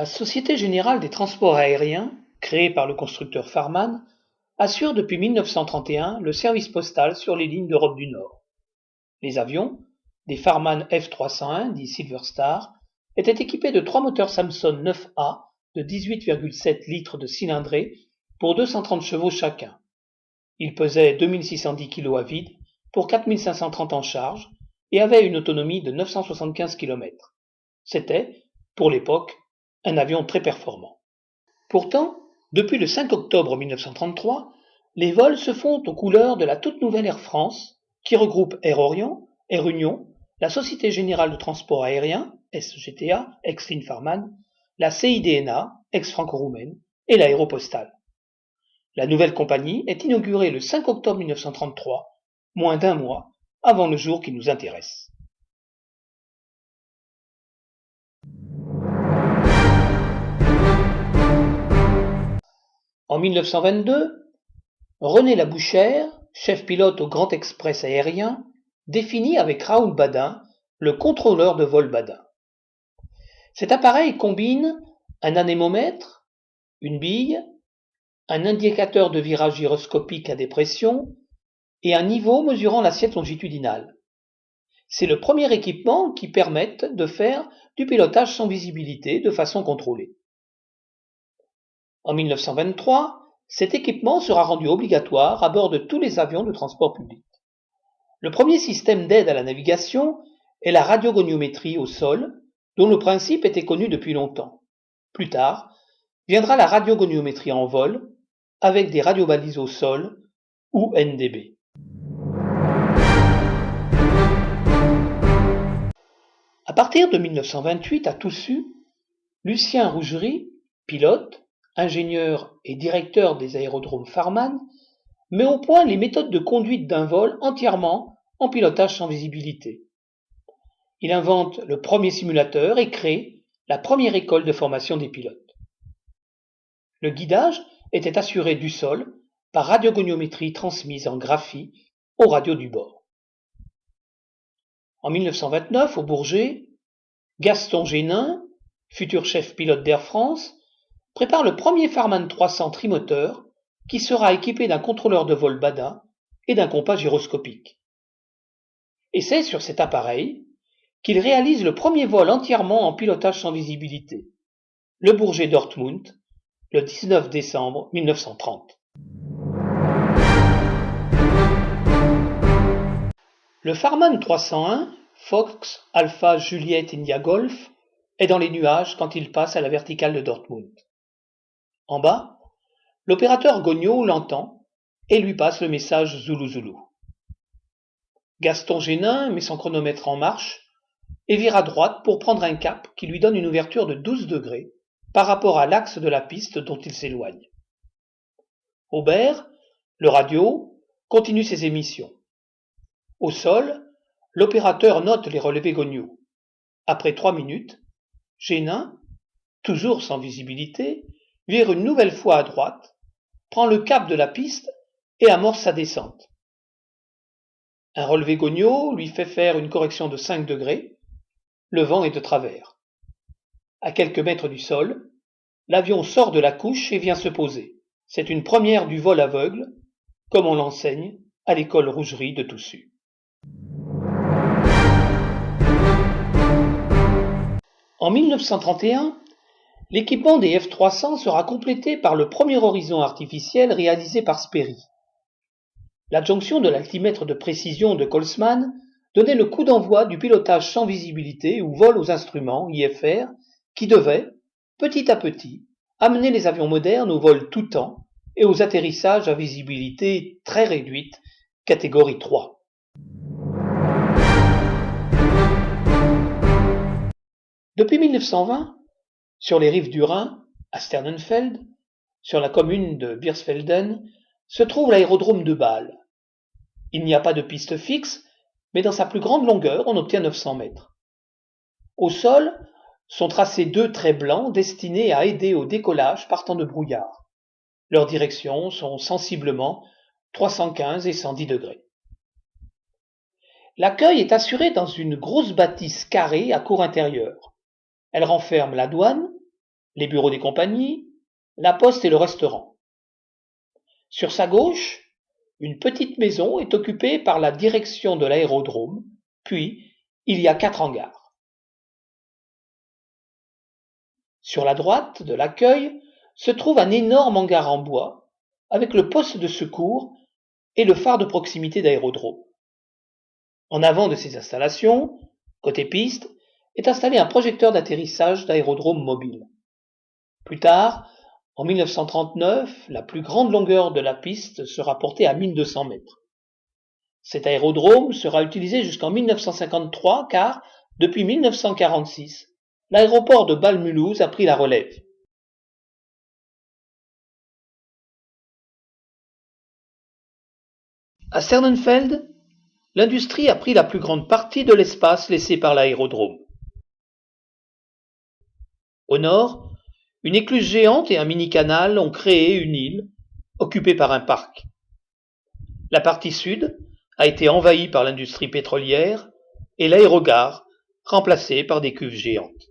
La Société générale des transports aériens, créée par le constructeur Farman, assure depuis 1931 le service postal sur les lignes d'Europe du Nord. Les avions, des Farman F301 dits Silver Star, étaient équipés de 3 moteurs Samson 9A de 18,7 litres de cylindrée pour 230 chevaux chacun. Ils pesaient 2610 kg à vide pour 4530 en charge et avaient une autonomie de 975 km. C'était, pour l'époque, un avion très performant. Pourtant, depuis le 5 octobre 1933, les vols se font aux couleurs de la toute nouvelle Air France, qui regroupe Air Orient, Air Union, la Société Générale de Transport Aérien, SGTA, ex-Line Farman, la CIDNA, ex-Franco-Roumaine, et l'Aéropostale. La nouvelle compagnie est inaugurée le 5 octobre 1933, moins d'un mois avant le jour qui nous intéresse. En 1922, René Labouchère, chef pilote au Grand Express aérien, définit avec Raoul Badin le contrôleur de vol Badin. Cet appareil combine un anémomètre, une bille, un indicateur de virage gyroscopique à dépression et un niveau mesurant l'assiette longitudinale. C'est le premier équipement qui permette de faire du pilotage sans visibilité de façon contrôlée. En 1923, cet équipement sera rendu obligatoire à bord de tous les avions de transport public. Le premier système d'aide à la navigation est la radiogoniométrie au sol, dont le principe était connu depuis longtemps. Plus tard, viendra la radiogoniométrie en vol, avec des radiobalises au sol ou NDB. À partir de 1928 à Toussus, Lucien Rougerie, pilote, ingénieur et directeur des aérodromes Farman, met au point les méthodes de conduite d'un vol entièrement en pilotage sans visibilité. Il invente le premier simulateur et crée la première école de formation des pilotes. Le guidage était assuré du sol par radiogoniométrie transmise en graphie aux radios du bord. En 1929, au Bourget, Gaston Génin, futur chef pilote d'Air France, prépare le premier Farman 300 trimoteur qui sera équipé d'un contrôleur de vol Badin et d'un compas gyroscopique. Et c'est sur cet appareil qu'il réalise le premier vol entièrement en pilotage sans visibilité, le Bourget-Dortmund, le 19 décembre 1930. Le Farman 301, Fox Alpha Juliette India Golf, est dans les nuages quand il passe à la verticale de Dortmund. En bas, l'opérateur Gogno l'entend et lui passe le message Zulu Zulu. Gaston Génin met son chronomètre en marche et vire à droite pour prendre un cap qui lui donne une ouverture de 12 degrés par rapport à l'axe de la piste dont il s'éloigne. Aubert, le radio, continue ses émissions. Au sol, l'opérateur note les relevés Gogno. Après 3 minutes, Génin, toujours sans visibilité, vire une nouvelle fois à droite, prend le cap de la piste et amorce sa descente. Un relevé Gogno lui fait faire une correction de 5 degrés. Le vent est de travers. À quelques mètres du sol, l'avion sort de la couche et vient se poser. C'est une première du vol aveugle, comme on l'enseigne à l'école Rougerie de Toussus. En 1931, l'équipement des F300 sera complété par le premier horizon artificiel réalisé par Sperry. L'adjonction de l'altimètre de précision de Colsman donnait le coup d'envoi du pilotage sans visibilité ou vol aux instruments, IFR, qui devait, petit à petit, amener les avions modernes au vol tout temps et aux atterrissages à visibilité très réduite, catégorie 3. Depuis 1920, sur les rives du Rhin, à Sternenfeld, sur la commune de Birsfelden, se trouve l'aérodrome de Bâle. Il n'y a pas de piste fixe, mais dans sa plus grande longueur, on obtient 900 mètres. Au sol sont tracés 2 traits blancs destinés à aider au décollage partant de brouillard. Leurs directions sont sensiblement 315 et 110 degrés. L'accueil est assuré dans une grosse bâtisse carrée à cour intérieure. Elle renferme la douane, les bureaux des compagnies, la poste et le restaurant. Sur sa gauche, une petite maison est occupée par la direction de l'aérodrome, puis il y a 4 hangars. Sur la droite de l'accueil se trouve un énorme hangar en bois avec le poste de secours et le phare de proximité d'aérodrome. En avant de ces installations, côté piste, est installé un projecteur d'atterrissage d'aérodrome mobile. Plus tard, en 1939, la plus grande longueur de la piste sera portée à 1200 mètres. Cet aérodrome sera utilisé jusqu'en 1953 car, depuis 1946, l'aéroport de Bâle-Mulhouse a pris la relève. À Sternenfeld, l'industrie a pris la plus grande partie de l'espace laissé par l'aérodrome. Au nord, une écluse géante et un mini-canal ont créé une île occupée par un parc. La partie sud a été envahie par l'industrie pétrolière et l'aérogare remplacée par des cuves géantes.